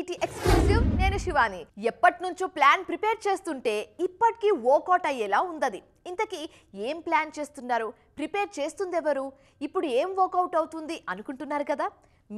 ఈటీ exclusive నేను శివాని. ఎప్పటినుంచో plan prepare చేస్తుంటే ఇప్పటికీ వర్కౌట్ అయ్యేలా ఉందది. ఇంతకీ ఏం ప్లాన్ చేస్తున్నారు? ప్రిపేర్ చేస్తుంది ఎవరు? ఇప్పుడు ఏం వర్కౌట్ అవుతుంది అనుకుంటున్నారు కదా?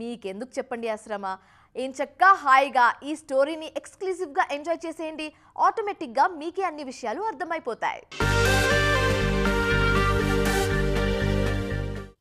మీకెందుకు చెప్పండి ఆశ్రమ. ఏం చక్కా హాయిగా ఈ స్టోరీని ఎక్స్క్లూజివ్గా ఎంజాయ్ చేసేయండి. ఆటోమేటిక్గా మీకే అన్ని విషయాలు అర్థమైపోతాయి.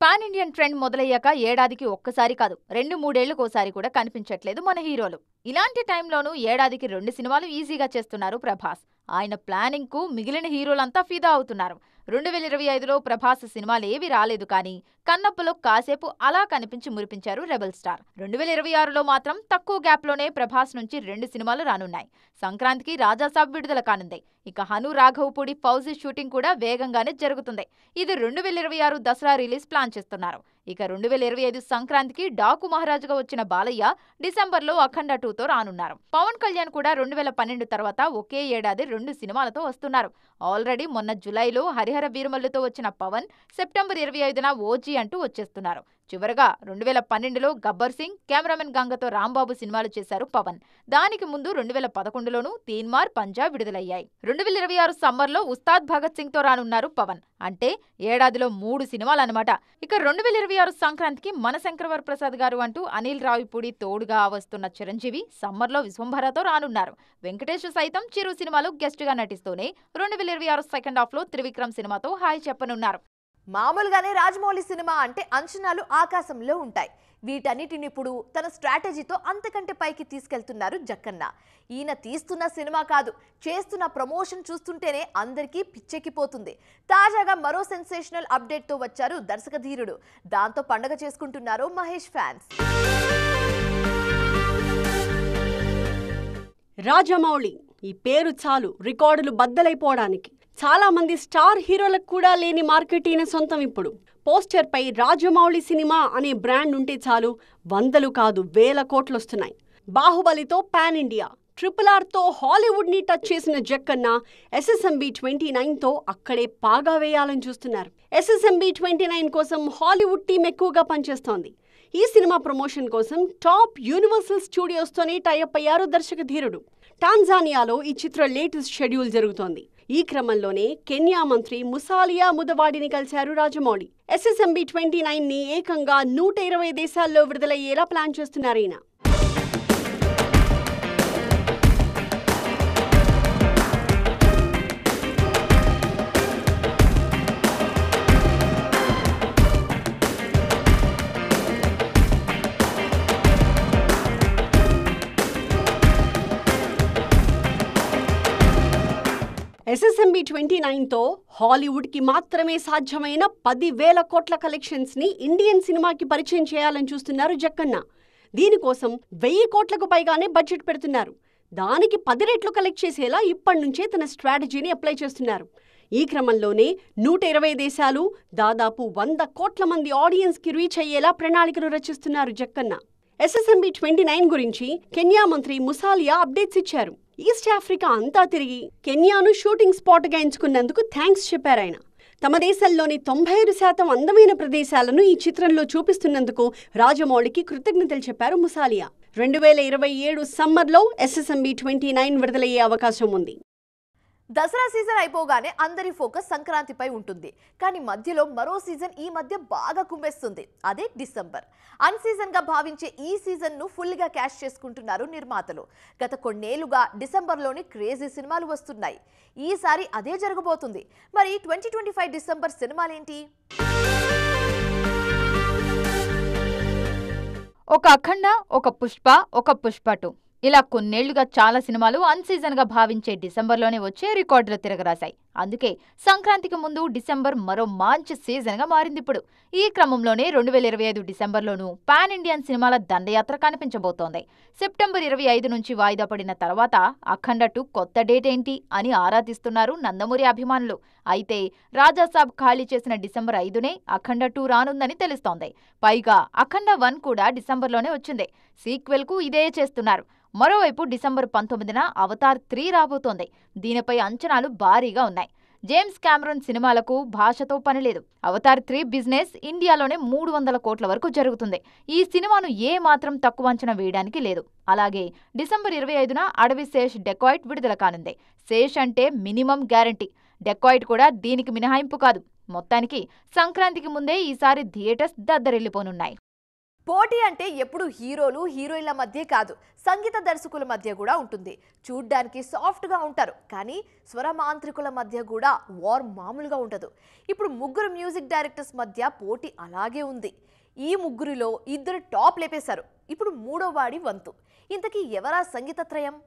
పాన్ ఇండియన్ ట్రెండ్ మొదలయ్యాక ఏడాదికి ఒక్కసారి కాదు 2-3 ఏళ్లకోసారి కూడా కనిపించట్లేదు మన హీరోలు. ఇలాంటి టైంలోనూ ఏడాదికి 2 సినిమాలు ఈజీగా చేస్తున్నారు ప్రభాస్. ఆయన ప్లానింగ్ కు మిగిలిన హీరోలంతా ఫిదా అవుతున్నారు. 2025లో ప్రభాస్ సినిమాలేవి రాలేదు, కానీ కన్నప్పలో కాసేపు అలా కనిపించి మురిపించారు రెబల్ స్టార్. 2026లో మాత్రం తక్కువ గ్యాప్ లోనే ప్రభాస్ నుంచి 2 సినిమాలు రానున్నాయి. సంక్రాంతికి రాజాసాబ్ విడుదల కానుంది. ఇక హను రాఘవపూడి ఫౌజీ షూటింగ్ కూడా వేగంగానే జరుగుతుంది. ఇది 2026 దసరా రిలీజ్ ప్లాన్ చేస్తున్నారు. ఇక 2025 సంక్రాంతికి డాకు మహారాజుగా వచ్చిన బాలయ్య డిసెంబర్లో అఖండ 2తో రానున్నారు. పవన్ కళ్యాణ్ కూడా 2012 తర్వాత ఒకే ఏడాది 2 సినిమాలతో వస్తున్నారు. ఆల్రెడీ మొన్న జులైలో హరిహర వీరమల్లుతో వచ్చిన పవన్ సెప్టెంబర్ 25న ఓజీ అంటూ వచ్చేస్తున్నారు. చివరగా 2012లో గబ్బర్ సింగ్, కెమెరామెన్ గంగతో రాంబాబు సినిమాలు చేశారు పవన్. దానికి ముందు 2011లోనూ తీన్మార్, పంజాబ్ విడుదలయ్యాయి. 2026 సమ్మర్లో ఉస్తాద్ భగత్ సింగ్ తో రానున్నారు పవన్. అంటే ఏడాదిలో 3 సినిమాలన్నమాట. ఇక 2026 సంక్రాంతికి మన శంకరవర ప్రసాద్ గారు అంటూ అనిల్ రావిపూడి తోడుగా వస్తున్న చిరంజీవి సమ్మర్లో విశ్వంభరతో రానున్నారు. వెంకటేష్ సైతం చిరు సినిమాలో గెస్ట్ గా నటిస్తూనే 2026 సెకండ్ హాఫ్ లో త్రివిక్రమ్ సినిమాతో హాయ్ చెప్పనున్నారు. మామూలుగానే రాజమౌళి సినిమా అంటే అంచనాలు ఆకాశంలో ఉంటాయి. వీటన్నిటిని ఇప్పుడు తన స్ట్రాటజీతో అంతకంటే పైకి తీసుకెళ్తున్నారు జక్కన్న. ఈయన తీస్తున్న సినిమా కాదు, చేస్తున్న ప్రమోషన్ చూస్తుంటేనే అందరికీ పిచ్చెక్కిపోతుంది. తాజాగా మరో సెన్సేషనల్ అప్డేట్తో వచ్చారు దర్శకధీరుడు. దాంతో పండగ చేసుకుంటున్నారు మహేష్ ఫ్యాన్స్. రాజమౌళి ఈ పేరు చాలు రికార్డులు బద్దలైపోవడానికి. చాలా మంది స్టార్ హీరోలకు కూడా లేని మార్కెట్ ఈయన సొంతం. ఇప్పుడు పోస్టర్ పై రాజమౌళి సినిమా అనే బ్రాండ్ ఉంటే చాలు, 100లు కాదు 1000 కోట్లు వస్తున్నాయి. బాహుబలితో పాన్ ఇండియా, RRRతో హాలీవుడ్ ని టచ్ చేసిన జక్కన్న SSMB 29తో అక్కడే పాగా వేయాలని చూస్తున్నారు. SSMB 29 కోసం హాలీవుడ్ టీం ఎక్కువగా పనిచేస్తోంది. ఈ సినిమా ప్రమోషన్ కోసం టాప్ యూనివర్సల్ స్టూడియోస్తోనే టైఅప్ అయ్యారు దర్శకధీరుడు. టాంజానియాలో ఈ చిత్ర లేటెస్ట్ షెడ్యూల్ జరుగుతోంది. ఈ క్రమంలోనే కెన్యా మంత్రి ముసాలియా ముదవాడిని కలిశారు రాజమౌళి. SSMB 29ని ఏకంగా 120 దేశాల్లో విడుదలయ్యేలా ప్లాన్ చేస్తున్నారు ఈయన. SSMB 29తో హాలీవుడ్కి మాత్రమే సాధ్యమైన 10,000 కోట్ల కలెక్షన్స్ని ఇండియన్ సినిమాకి పరిచయం చేయాలని చూస్తున్నారు జక్కన్న. దీనికోసం 1000 కోట్లకు పైగానే బడ్జెట్ పెడుతున్నారు. దానికి 10 రెట్లు కలెక్ట్ చేసేలా ఇప్పటి నుంచే తన స్ట్రాటజీని అప్లై చేస్తున్నారు. ఈ క్రమంలోనే 120 దేశాలు, దాదాపు 100 కోట్ల మంది ఆడియన్స్కి రీచ్ అయ్యేలా ప్రణాళికలు రచిస్తున్నారు జక్కన్న. SSMB 29 గురించి కెన్యా మంత్రి ముసాలియా అప్డేట్స్ ఇచ్చారు. ఈస్ట్ ఆఫ్రికా అంతా తిరిగి కెన్యాను షూటింగ్ స్పాట్గా ఎంచుకున్నందుకు థ్యాంక్స్ చెప్పారాయన. తమ దేశంలోని 95% అందమైన ప్రదేశాలను ఈ చిత్రంలో చూపిస్తున్నందుకు రాజమౌళికి కృతజ్ఞతలు చెప్పారు ముసాలియా. 2027 సమ్మర్లో SSMB 29 విడుదలయ్యే అవకాశం ఉంది. దసరా సీజన్ అయిపోగానే అందరి ఫోకస్ సంక్రాంతిపై ఉంటుంది. కానీ మధ్యలో మరో సీజన్ ఈ మధ్య బాగా కుమ్మేస్తుంది. అదే డిసెంబర్. అన్ సీజన్గా భావించే ఈ సీజన్ను ఫుల్గా క్యాష్ చేసుకుంటున్నారు నిర్మాతలు. గత కొన్నేళ్లుగా డిసెంబర్లోని క్రేజీ సినిమాలు వస్తున్నాయి. ఈసారి అదే జరగబోతుంది. మరి 2025 డిసెంబర్ సినిమాలేంటి? ఒక అఖండ, ఒక పుష్ప, ఒక పుష్ప 2 ఇలా కొన్నేళ్లుగా చాలా సినిమాలు అన్ సీజన్ గా భావించే డిసెంబర్లోనే వచ్చే రికార్డులు తిరగరాశాయి. అందుకే సంక్రాంతికి ముందు డిసెంబర్ మరో మంచి సీజన్ గా మారింది ఇప్పుడు. ఈ క్రమంలోనే 2025 డిసెంబర్లోనూ పాన్ ఇండియన్ సినిమాల దండయాత్ర కనిపించబోతోంది. సెప్టెంబర్ 25 నుంచి వాయిదా పడిన తర్వాత అఖండ 2 కొత్త డేట్ ఏంటి అని ఆరాధిస్తున్నారు నందమూరి అభిమానులు. అయితే రాజాసాబ్ ఖాళీ చేసిన డిసెంబర్ 5నే అఖండ 2 రానుందని తెలుస్తోంది. పైగా అఖండ 1 కూడా డిసెంబర్లోనే వచ్చింది. సీక్వెల్ కు ఇదే చేస్తున్నారు. మరోవైపు డిసెంబర్ 19న అవతార్ 3 రాబోతోంది. దీనిపై అంచనాలు భారీగా ఉన్నాయి. జేమ్స్ కామెరూన్ సినిమాలకు భాషతో పనిలేదు. అవతార్ 3 బిజినెస్ ఇండియాలోనే 300 కోట్ల వరకు జరుగుతుంది. ఈ సినిమాను ఏ మాత్రం తక్కువ అంచనా వేయడానికి లేదు. అలాగే డిసెంబర్ 25న అడవి శేష్ డెకాయిట్ విడుదల కానుంది. శేష్ అంటే మినిమం గ్యారంటీ. డెకాయిట్ కూడా దీనికి మినహాయింపు కాదు. మొత్తానికి సంక్రాంతికి ముందే ఈసారి థియేటర్స్ దద్దరిల్లిపోనున్నాయి. పోటీ అంటే ఎప్పుడు హీరోలు హీరోయిన్ల మధ్య కాదు, సంగీత దర్శకుల మధ్య కూడా ఉంటుంది. చూడ్డానికి సాఫ్ట్గా ఉంటారు, కానీ స్వరమాంత్రికుల మధ్య కూడా వార్ మామూలుగా ఉండదు. ఇప్పుడు ముగ్గురు మ్యూజిక్ డైరెక్టర్స్ మధ్య పోటీ అలాగే ఉంది. ఈ ముగ్గురిలో 2 టాప్ లేపేశారు. ఇప్పుడు 3వ వాడి వంతు. ఇంతకీ ఎవరా సంగీత త్రయం?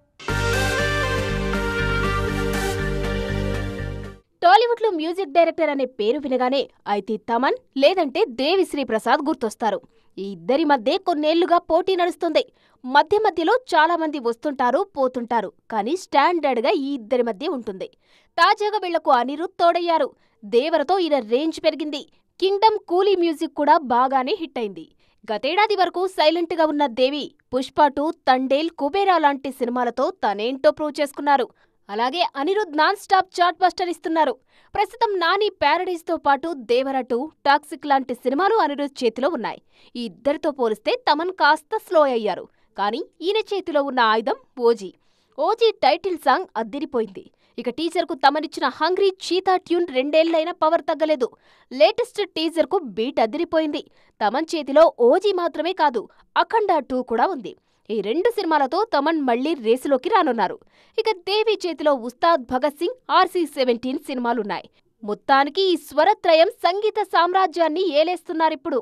టాలీవుడ్లో మ్యూజిక్ డైరెక్టర్ అనే పేరు వినగానే అయితే తమన్ లేదంటే దేవిశ్రీ ప్రసాద్ గుర్తొస్తారు. ఈ ఇద్దరి మధ్య కొన్నేళ్లుగా పోటీ నడుస్తుంది. మధ్య మధ్యలో చాలా మంది వస్తుంటారు, పోతుంటారు, కానీ స్టాండర్డ్గా ఈ ఇద్దరి మధ్య ఉంటుంది. తాజాగా వీళ్లకు అనిరుద్ తోడయ్యారు. దేవరతో ఈయన రేంజ్ పెరిగింది. కింగ్డమ్, కూలీ మ్యూజిక్ కూడా బాగానే హిట్ అయింది. గతేడాది వరకు సైలెంట్గా ఉన్న దేవి పుష్ప 2, తండేల్, కుబేరా లాంటి సినిమాలతో తనేంటో ప్రూవ్ చేసుకున్నారు. అలాగే Anirudh non stop chart buster ఇస్తున్నారు. ప్రస్తుతం నాని ప్యారడైజ్తో పాటు దేవర 2, టాక్సిక్ లాంటి సినిమాలు అనిరుద్ చేతిలో ఉన్నాయి. ఈ ఇద్దరితో పోలిస్తే తమన్ కాస్త స్లో అయ్యారు. కానీ ఈయన చేతిలో ఉన్న ఆయుధం ఓజీ. ఓజీ టైటిల్ సాంగ్ అద్దిరిపోయింది. ఇక టీజర్కు తమనిచ్చిన హంగ్రీ చీతా ట్యూన్ 2 ఏళ్లైనా పవర్ తగ్గలేదు. లేటెస్ట్ టీజర్కు బీట్ అద్దిరిపోయింది. తమన్ చేతిలో ఓజీ మాత్రమే కాదు, అఖండ 2 కూడా ఉంది. ఈ 2 సినిమాలతో తమన్ మళ్లీ రేసులోకి రానున్నారు. ఇక దేవి చేతిలో ఉస్తాద్ భగత్ సింగ్, RC-17 సినిమాలున్నాయి. మొత్తానికి ఈ స్వరత్రయం సంగీత సామ్రాజ్యాన్ని ఏలేస్తున్నారిప్పుడు.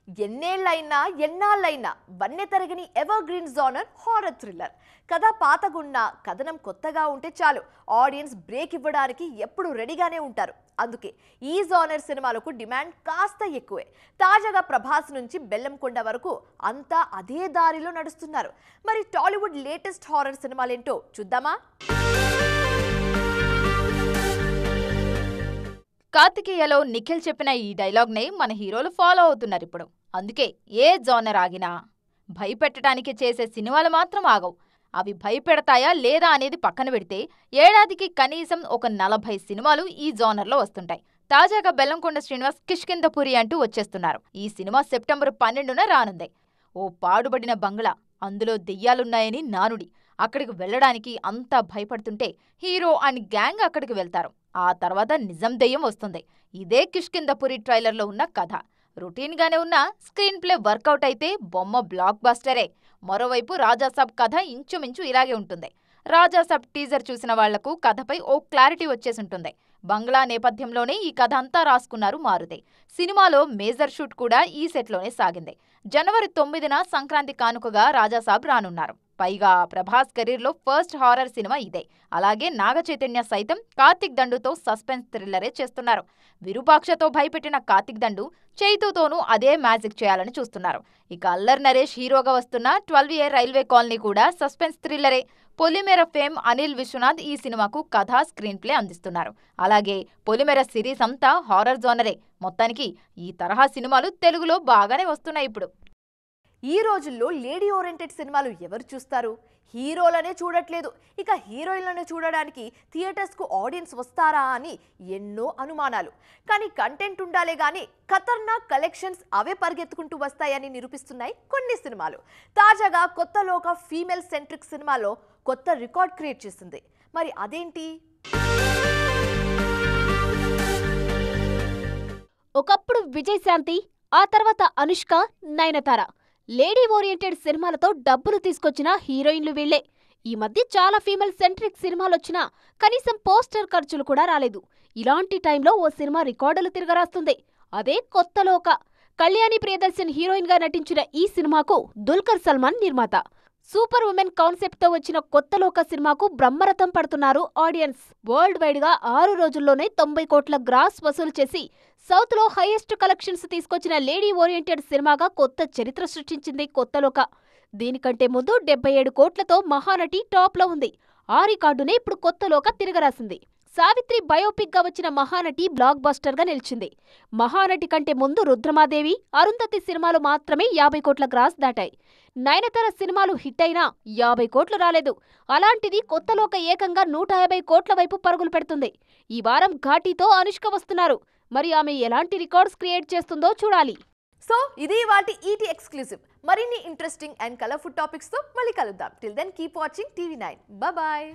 ఎన్నేళ్లైనా ఎన్నాళ్ళైనా వన్నె తరగని ever green genre horror thriller. కథ పాతగున్నా కథనం కొత్తగా ఉంటే చాలు, ఆడియన్స్ బ్రేక్ ఇవ్వడానికి ఎప్పుడు రెడీగానే ఉంటారు. అందుకే ఈ జోనర్ సినిమాలకు డిమాండ్ కాస్త ఎక్కువే. తాజాగా ప్రభాస్ నుంచి బెల్లంకొండ వరకు అంతా అదే దారిలో నడుస్తున్నారు. మరి టాలీవుడ్ లేటెస్ట్ హారర్ సినిమాలేంటో చూద్దామా? కార్తికేయలో నిఖిల్ చెప్పిన ఈ డైలాగ్నే మన హీరోలు ఫాలో అవుతున్నారు ఇప్పుడు. అందుకే ఏ జోనర్ ఆగినా భయపెట్టడానికి చేసే సినిమాలు మాత్రం ఆగవు. అవి భయపెడతాయా లేదా అనేది పక్కన పెడితే ఏడాదికి కనీసం ఒక 40 సినిమాలు ఈ జోనర్లో వస్తుంటాయి. తాజాగా బెల్లంకొండ శ్రీనివాస్ కిష్కింధపురి అంటూ వచ్చేస్తున్నారు. ఈ సినిమా సెప్టెంబర్ 12న రానుంది. ఓ పాడుబడిన బంగ్లా, అందులో దెయ్యాలున్నాయని నానుడి. అక్కడికి వెళ్లడానికి అంతా భయపడుతుంటే హీరో అండ్ గ్యాంగ్ అక్కడికి వెళ్తారు. ఆ తర్వాత నిజం దెయ్యం వస్తుంది. ఇదే కిష్కింధపురి ట్రైలర్లో ఉన్న కథ. రొటీన్గానే ఉన్న స్క్రీన్ ప్లే వర్కౌట్ అయితే బొమ్మ బ్లాక్ బస్టరే. మరోవైపు రాజాసాబ్ కథ ఇంచుమించు ఇలాగే ఉంటుంది. రాజాసాబ్ టీజర్ చూసిన వాళ్లకు కథపై ఓ క్లారిటీ వచ్చేసుంటుంది. బంగ్లా నేపథ్యంలోనే ఈ కథ అంతా రాసుకున్నారు మారుతి. సినిమాలో మేజర్ షూట్ కూడా ఈ సెట్లోనే సాగింది. జనవరి 9న సంక్రాంతి కానుకగా రాజాసాబ్ రానున్నారు. పైగా ప్రభాస్ కెరీర్లో ఫస్ట్ హారర్ సినిమా ఇదే. అలాగే నాగ చైతన్య సైతం కార్తిక్ దండుతో సస్పెన్స్ థ్రిల్లరే చేస్తున్నారు. విరూపాక్షతో భయపెట్టిన కార్తిక్ దండు చైతూతోనూ అదే మ్యాజిక్ చేయాలని చూస్తున్నారు. ఇక అల్లర్ నరేష్ హీరోగా వస్తున్న 12A రైల్వే కాలనీ కూడా సస్పెన్స్ థ్రిల్లరే. పొలిమేర ఫేమ్ అనిల్ విశ్వనాథ్ ఈ సినిమాకు కథ, స్క్రీన్ ప్లే అందిస్తున్నారు. అలాగే పొలిమేర సిరీస్ అంతా హారర్ జోనరే. మొత్తానికి ఈ తరహా సినిమాలు తెలుగులో బాగానే వస్తున్నాయి ఇప్పుడు. ఈ రోజుల్లో లేడీ ఓరియంటెడ్ సినిమాలు ఎవరు చూస్తారు? హీరోలనే చూడట్లేదు, ఇక హీరోయిన్లను చూడడానికి థియేటర్స్కు ఆడియన్స్ వస్తారా అని ఎన్నో అనుమానాలు. కానీ కంటెంట్ ఉండాలే గానీ ఖతర్నాక్ కలెక్షన్స్ అవే పరిగెత్తుకుంటూ వస్తాయని నిరూపిస్తున్నాయి కొన్ని సినిమాలు. తాజాగా కొత్త లోక ఫీమేల్ సెంట్రిక్ సినిమాలో కొత్త రికార్డ్ క్రియేట్ చేస్తుంది. మరి అదేంటి? ఒకప్పుడు విజయశాంతి, ఆ తర్వాత అనుష్క, నయనతార లేడీ ఓరియంటెడ్ సినిమాలతో డబ్బులు తీసుకొచ్చిన హీరోయిన్లు వీళ్లే. ఈ మధ్య చాలా ఫీమేల్ సెంట్రిక్ సినిమాలొచ్చినా కనీసం పోస్టర్ ఖర్చులు కూడా రాలేదు. ఇలాంటి టైంలో ఓ సినిమా రికార్డులు తిరగరాస్తుంది. అదే కొత్త లోక. కళ్యాణి ప్రియదర్శన్ హీరోయిన్ గా నటించిన ఈ సినిమాకు దుల్కర్ సల్మాన్ నిర్మాత. సూపర్ ఉమెన్ కాన్సెప్ట్ తో వచ్చిన కొత్త లోక సినిమాకు బ్రహ్మరథం పడుతున్నారు ఆడియన్స్. వరల్డ్ వైడ్ గా 6 రోజుల్లోనే 90 కోట్ల గ్రాస్ వసూలు చేసి సౌత్ లో హైయెస్ట్ కలెక్షన్స్ తీసుకొచ్చిన లేడీ ఓరియంటెడ్ సినిమాగా కొత్త చరిత్ర సృష్టించింది కొత్త లోక. దీనికంటే ముందు 77 కోట్లతో మహానటి టాప్ లో ఉంది. ఆ రికార్డునే ఇప్పుడు కొత్త లోక తిరగరాసింది. సావిత్రి బయోపిక్ గా వచ్చిన మహానటి బ్లాక్ బస్టర్ గా నిలిచింది. మహానటి కంటే ముందు రుద్రమాదేవి, అరుంధతి సినిమాలు మాత్రమే 50 కోట్ల గ్రాస్ దాటాయి. నయనతార సినిమాలు హిట్ అయినా 50 కోట్లు రాలేదు. అలాంటిది కొత్త లోక ఏకంగా 150 కోట్ల వైపు పరుగులు పెడుతుంది. ఈ వారం ఘాటీతో అనుష్క వస్తున్నారు. మరి ఆమె ఎలాంటి రికార్డ్స్ క్రియేట్ చేస్తుందో చూడాలి. సో ఇది వాటి ఈటీ ఎక్స్క్లూజివ్. మరిన్ని ఇంట్రెస్టింగ్ అండ్ కలర్ఫుల్ టాపిక్స్ తో మళ్ళీ కలుద్దాం. Till then keep watching TV nine. Bye.